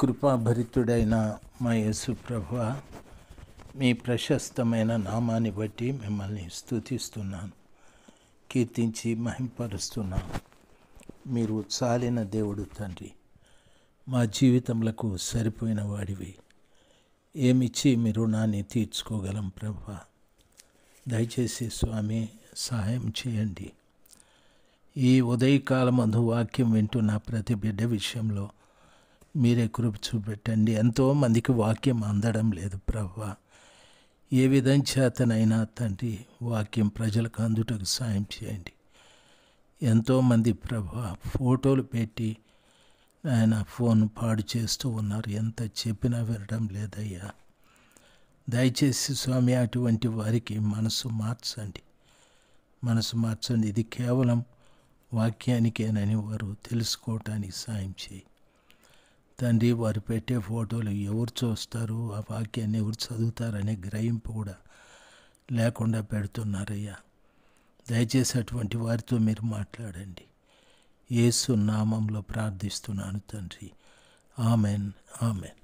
కృపాభరితుడైన మా యేసు ప్రభువా, మీ ప్రశస్తమైన నామాన్ని బట్టి మిమ్మల్ని స్తుతిస్తున్నాను, కీర్తించి మహింపరుస్తున్నాను. మీరు చాలిన దేవుడు తండ్రి, మా జీవితములకు సరిపోయిన వాడివి. ఏమిచ్చి మీ రుణాన్ని తీర్చుకోగలం ప్రభువా? దయచేసి స్వామి సహాయం చేయండి. ఈ ఉదయకాలమందు వాక్యం వింటున్న ప్రతి బిడ్డ విషయంలో మీరే కృప చూపెట్టండి. ఎంతోమందికి వాక్యం అందడం లేదు ప్రభువా. ఏ విధం చేతనైనా తండ్రి వాక్యం ప్రజలకు అందుటకు సాయం చేయండి. ఎంతోమంది ప్రభువా ఫోటోలు పెట్టి ఆయన ఫోన్ పాడు చేస్తూ ఉన్నారు. ఎంత చెప్పినా వినడం లేదయ్యా. దయచేసి స్వామి అటువంటి వారికి మనసు మార్చండి. ఇది కేవలం వాక్యానికేనని వారు తెలుసుకోవటానికి సాయం చేయి తండ్రి. వారు పెట్టే ఫోటోలు ఎవరు చూస్తారు, ఆ వాక్యాన్ని ఎవరు చదువుతారనే గ్రహింపు కూడా లేకుండా పెడుతున్నారయ్యా. దయచేసి అటువంటి వారితో మీరు మాట్లాడండి. యేసు నామంలో ప్రార్థిస్తున్నాను తండ్రి. Amen, amen.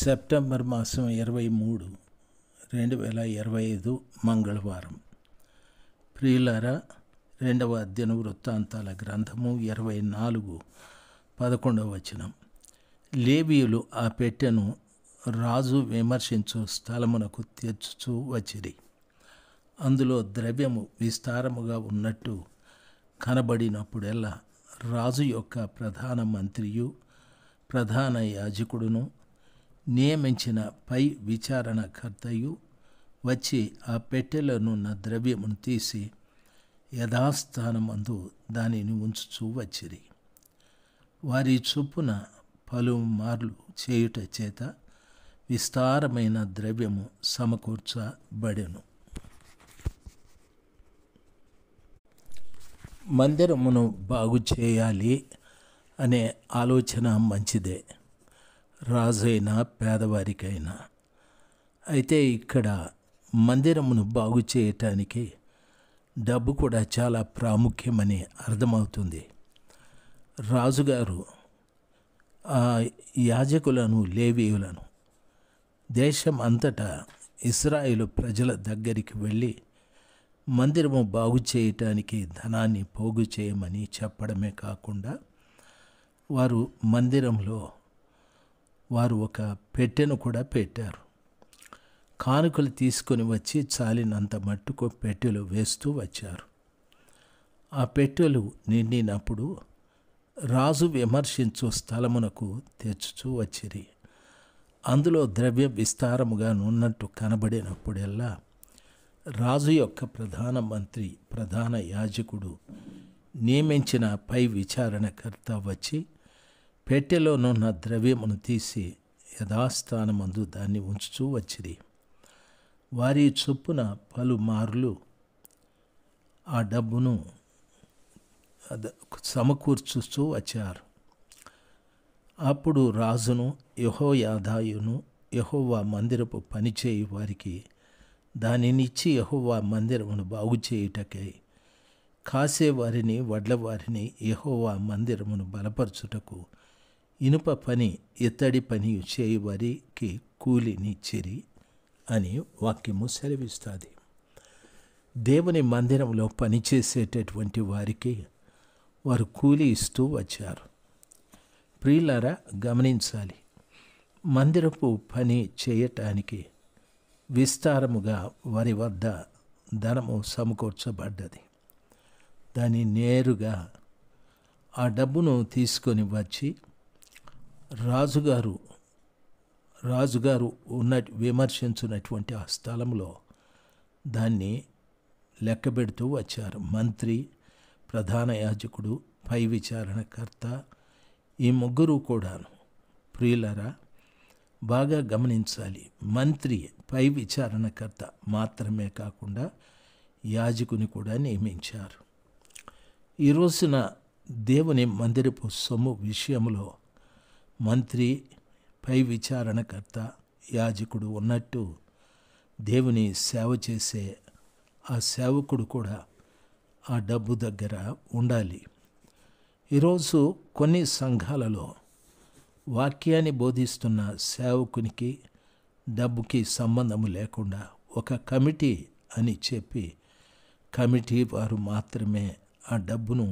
సెప్టెంబర్ మాసం 23, 2025 మంగళవారం. ప్రియులారా, 2వ అధ్యాయం వృత్తాంతాల గ్రంథము 24:11. లేవీయులు ఆ పెట్టెను రాజు విమర్శించు స్థలమునకు తెచ్చుచూ వచ్చిరి. అందులో ద్రవ్యము విస్తారముగా ఉన్నట్టు కనబడినప్పుడెల్లా రాజు యొక్క ప్రధాన మంత్రియు ప్రధాన యాజకుడును నియమించిన పై విచారణకర్తయు వచ్చి ఆ పెట్టెలోనున్న ద్రవ్యమును తీసి యథాస్థానమందు దానిని ఉంచుచూ వచ్చిరి. వారి చొప్పున పలుమార్లు చేయుట చేత విస్తారమైన ద్రవ్యము సమకూర్చబడెను. మందిరమును బాగు చేయాలి అనే ఆలోచన మంచిదే, రాజైనా పేదవారికైనా. అయితే ఇక్కడ మందిరమును బాగు చేయటానికి డబ్బు కూడా చాలా ప్రాముఖ్యమని అర్థమవుతుంది. రాజుగారు ఆ యాజకులను, లేవీయులను దేశం అంతటా ఇశ్రాయేలు ప్రజల దగ్గరికి వెళ్ళి మందిరము బాగు చేయటానికి ధనాన్ని పోగు చేయమని చెప్పడమే కాకుండా వారు మందిరంలో ఒక పెట్టెను కూడా పెట్టారు. కానుకలు తీసుకొని వచ్చి చాలినంత మట్టుకు పెట్టెలు వేస్తూ వచ్చారు. ఆ పెట్టెలు నిండినప్పుడు రాజు విమర్శించు స్థలమునకు తెచ్చుచూ వచ్చిరి. అందులో ద్రవ్యం విస్తారముగా ఉన్నట్టు కనబడినప్పుడెల్లా రాజు యొక్క ప్రధాన మంత్రి, ప్రధాన యాజకుడు నియమించిన పై విచారణకర్త వచ్చి పెట్టెలోనున్న ద్రవ్యమును తీసి యథాస్థానమందు దాన్ని ఉంచుచూ వచ్చిరి. వారి చొప్పున పలుమార్లు ఆ డబ్బును సమకూర్చుతూ వచ్చారు. అప్పుడు రాజును, యెహోయాదాయును యెహోవా మందిరపు పనిచేయు వారికి దానినిచ్చి యెహోవా మందిరమును బాగు చేయుటకై కాసేవారిని, వడ్లవారిని యెహోవా మందిరమును బలపరచుటకు ఇనుప పని, ఇత్తడి పని చేయువారికి కూలినిచ్చిరి అని వాక్యము సెలవిస్తుంది. దేవుని మందిరంలో పనిచేసేటటువంటి వారికి వారు కూలి ఇస్తూ వచ్చారు. ప్రియులారా, గమనించాలి, మందిరపు పని చేయటానికి విస్తారముగా వారి వద్ద ధనము సమకూర్చబడ్డది. దాన్ని నేరుగా ఆ డబ్బును తీసుకొని వచ్చి రాజుగారు విమర్శించినటువంటి ఆ స్థలంలో దాన్ని లెక్కబెడుతూ వచ్చారు. మంత్రి, ప్రధాన యాజకుడు, పై విచారణకర్త, ఈ ముగ్గురు కూడాను. ప్రియులరా, బాగా గమనించాలి, మంత్రి, పై విచారణకర్త మాత్రమే కాకుండా యాజకుని కూడా నియమించారు. ఈ రోజున దేవుని మందిరపు సొమ్ము విషయంలో మంత్రి, పై విచారణకర్త, యాజకుడు ఉన్నట్టు దేవుని సేవ చేసే ఆ సేవకుడు కూడా ఆ డబ్బు దగ్గర ఉండాలి. ఈరోజు కొన్ని సంఘాలలో వాక్యాన్ని బోధిస్తున్న సేవకునికి డబ్బుకి సంబంధం లేకుండా ఒక కమిటీ అని చెప్పి కమిటీ వారు మాత్రమే ఆ డబ్బును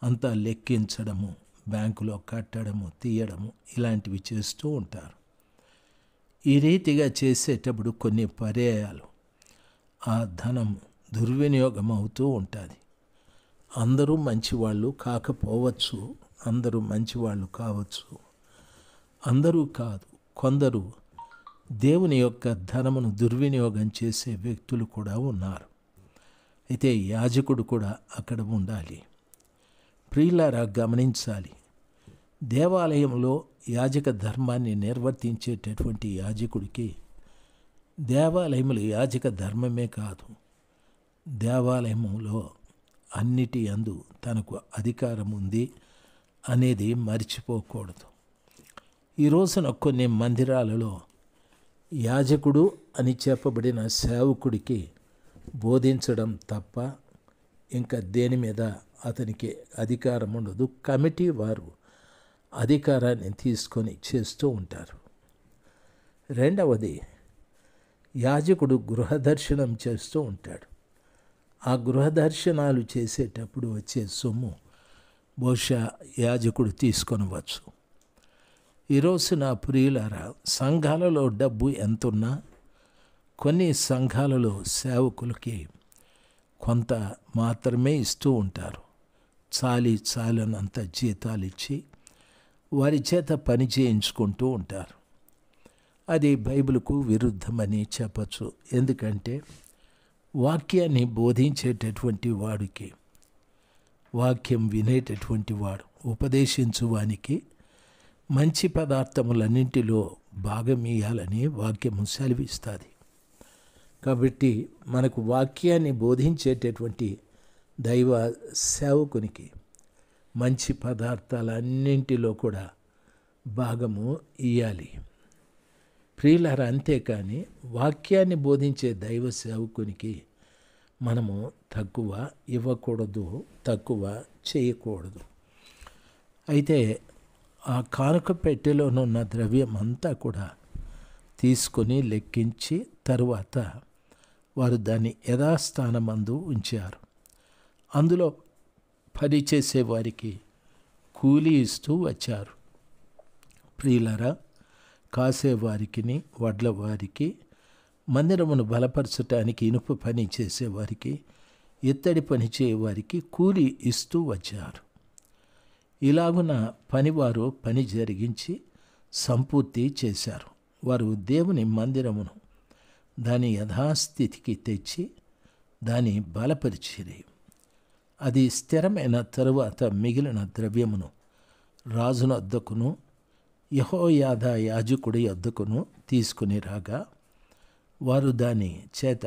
అంతా లెక్కించడము, బ్యాంకులో కట్టడము, తీయడము ఇలాంటివి చేస్తూ ఉంటారు. ఈ రీతిగా చేసేటప్పుడు కొన్ని పర్యాయాలు ఆ ధనం దుర్వినియోగం అవుతూ ఉంటుంది. అందరూ మంచివాళ్ళు కాకపోవచ్చు, అందరూ మంచివాళ్ళు కావచ్చు, అందరూ కాదు, కొందరు దేవుని యొక్క ధనమును దుర్వినియోగం చేసే వ్యక్తులు కూడా ఉన్నారు. అయితే యాజకుడు కూడా అక్కడ ఉండాలి. ప్రియులారా, గమనించాలి, దేవాలయంలో యాజక ధర్మాన్ని నిర్వర్తించేటటువంటి యాజకుడికి దేవాలయములు యాజక ధర్మమే కాదు, దేవాలయంలో అన్నిటి యందు తనకు అధికారం ఉంది అనేది మర్చిపోకూడదు. ఈ రోజున కొన్ని మందిరాలలో యాజకుడు అని చెప్పబడిన సేవకుడికి బోధించడం తప్ప ఇంకా దేని మీద అతనికి అధికారం ఉండదు. కమిటీ వారు అధికారాన్ని తీసుకొని చేస్తూ ఉంటారు. రెండవది, యాజకుడు గృహదర్శనం చేస్తూ ఉంటాడు. ఆ గృహదర్శనాలు చేసేటప్పుడు వచ్చే సొమ్ము బహుశా యాజకుడు తీసుకొనవచ్చు. ఈరోజు నా ప్రియులారా, సంఘాలలో డబ్బు ఎంతున్నా కొన్ని సంఘాలలో సేవకులకి కొంత మాత్రమే ఇస్తూ ఉంటారు. చాలనంత జీతాలు ఇచ్చి వారి చేత పని చేయించుకుంటూ ఉంటారు. అది బైబిల్కు విరుద్ధమని చెప్పచ్చు. ఎందుకంటే వాక్యాన్ని బోధించేటటువంటి వాడికి, వాక్యం వినేటటువంటి వాడు, ఉపదేశించువానికి మంచి పదార్థములన్నింటిలో భాగం ఇయ్యాలని వాక్యము సెలవిస్తుంది. కాబట్టి మనకు వాక్యాన్ని బోధించేటటువంటి దైవ సేవకునికి మంచి పదార్థాలన్నింటిలో కూడా భాగము ఇయ్యాలి. ప్రియులారా, అంతేకాని వాక్యాన్ని బోధించే దైవ సేవకునికి మనము తక్కువ ఇవ్వకూడదు, తక్కువ చేయకూడదు. అయితే ఆ కానుక పెట్టెలోనున్న ద్రవ్యం అంతా కూడా తీసుకొని లెక్కించి తరువాత వారు దాన్ని యథాస్థానమందు ఉంచారు. అందులో పనిచేసే వారికి కూలి ఇస్తూ వచ్చారు. ప్రియులరా, కాసేవారికి, వడ్ల వారికి, మందిరమును బలపరచటానికి ఇనుప పని చేసేవారికి, ఇత్తడి పని చేయవారికి కూలి ఇస్తూ వచ్చారు. ఇలాగున పనివారు పని జరిగించి సంపూర్తి చేశారు. వారు దేవుని మందిరమును దాని యథాస్థితికి తెచ్చి దాన్ని బలపరిచిరి. అది స్థిరమైన తరువాత మిగిలిన ద్రవ్యమును రాజునొద్దకును యెహోయాదా యాజకుడి యొద్దకును తీసుకుని రాగా, వారు దాని చేత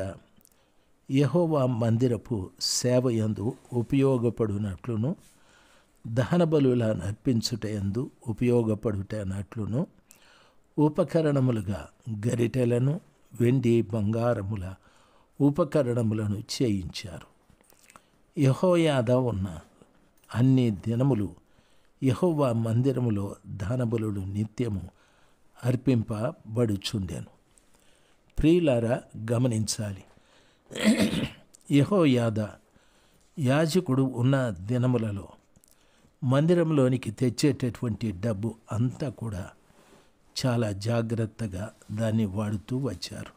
యెహోవా మందిరపు సేవయందు ఉపయోగపడునట్లును, దహన బలుల నర్పించుటయందు ఉపయోగపడుటనట్లును ఉపకరణములుగా గరిటెలను, వెండి బంగారముల ఉపకరణములను చేయించారు. యెహోయాదా ఉన్న అన్ని దినములు యెహోవా మందిరములో దహనబలులు నిత్యము అర్పింపబడుచుండెను. ప్రియులారా, గమనించాలి, యెహోయాదా యాజకుడు ఉన్న దినములలో మందిరంలోనికి తెచ్చేటటువంటి డబ్బు అంతా కూడా చాలా జాగ్రత్తగా దాన్ని వాడుతూ వచ్చారు.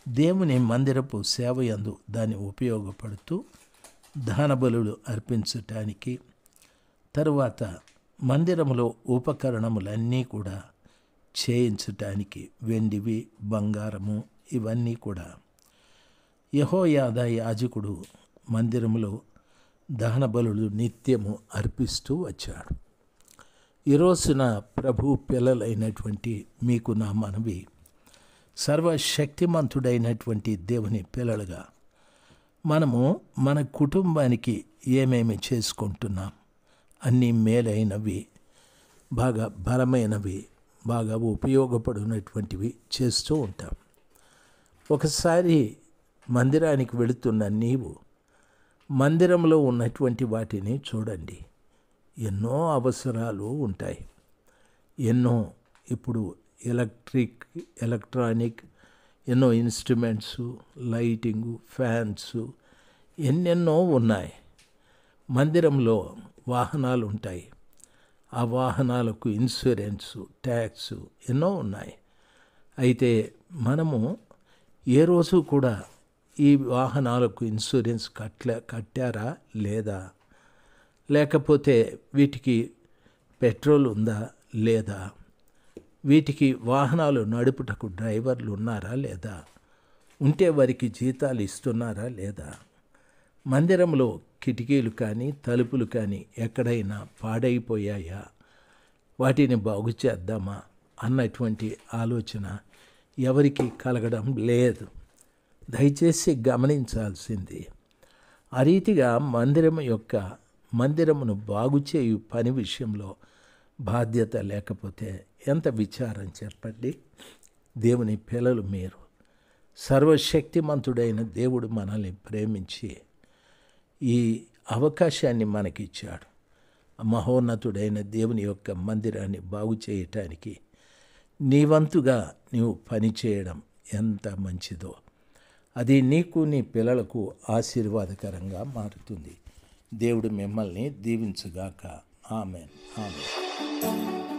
దేవుని మందిరపు సేవయందు దాన్ని ఉపయోగపడుతూ దహనబలులు అర్పించటానికి, తరువాత మందిరములో ఉపకరణములన్నీ కూడా చేయించటానికి, వెండివి, బంగారము ఇవన్నీ కూడా యెహోయాదా యాజకుడు మందిరములో దహన బలులు నిత్యము అర్పిస్తూ వచ్చాడు. ఈరోజున ప్రభు పిల్లలైనటువంటి మీకు నా మనవి, సర్వశక్తిమంతుడైనటువంటి దేవుని పిల్లలుగా మనము మన కుటుంబానికి ఏమేమి చేసుకుంటున్నాం, అన్నీ మేలైనవి, బాగా బలమైనవి, బాగా ఉపయోగపడినటువంటివి చేస్తూ ఉంటాం. ఒకసారి మందిరానికి వెళుతున్న నీవు మందిరంలో ఉన్నటువంటి వాటిని చూడండి. ఎన్నో అవసరాలు ఉంటాయి. ఎన్నో ఇప్పుడు ఎలక్ట్రానిక్ ఎన్నో ఇన్స్ట్రుమెంట్స్, లైటింగు, ఫ్యాన్స్ ఎన్నెన్నో ఉన్నాయి. మందిరంలో వాహనాలు ఉంటాయి. ఆ వాహనాలకు ఇన్సూరెన్సు, ట్యాక్సు ఎన్నో ఉన్నాయి. అయితే మనము ఏ రోజు కూడా ఈ వాహనాలకు ఇన్సూరెన్స్ కట్టారా లేదా, లేకపోతే వీటికి పెట్రోల్ ఉందా లేదా, వీటికి వాహనాలు నడుపుటకు డ్రైవర్లు ఉన్నారా లేదా, ఉంటే వారికి జీతాలు ఇస్తున్నారా లేదా, మందిరంలో కిటికీలు కానీ తలుపులు కానీ ఎక్కడైనా పాడైపోయాయా, వాటిని బాగు చేద్దామా అన్నటువంటి ఆలోచన ఎవరికి కలగడం లేదు. దయచేసి గమనించాల్సింది, ఆ రీతిగా మందిరమును బాగు చేయు పని విషయంలో బాధ్యత లేకపోతే ఎంత విచారం చెప్పండి. దేవుని పిల్లలు మీరు. సర్వశక్తిమంతుడైన దేవుడు మనల్ని ప్రేమించి ఈ అవకాశాన్ని మనకిచ్చాడు. మహోన్నతుడైన దేవుని యొక్క మందిరాన్ని బాగు చేయటానికి నీ వంతుగా నీవు పని చేయడం ఎంత మంచిదో, అది నీకు నీ పిల్లలకు ఆశీర్వాదకరంగా మారుతుంది. దేవుడు మిమ్మల్ని దీవించుగాక. ఆమేన్. ఆమేన్.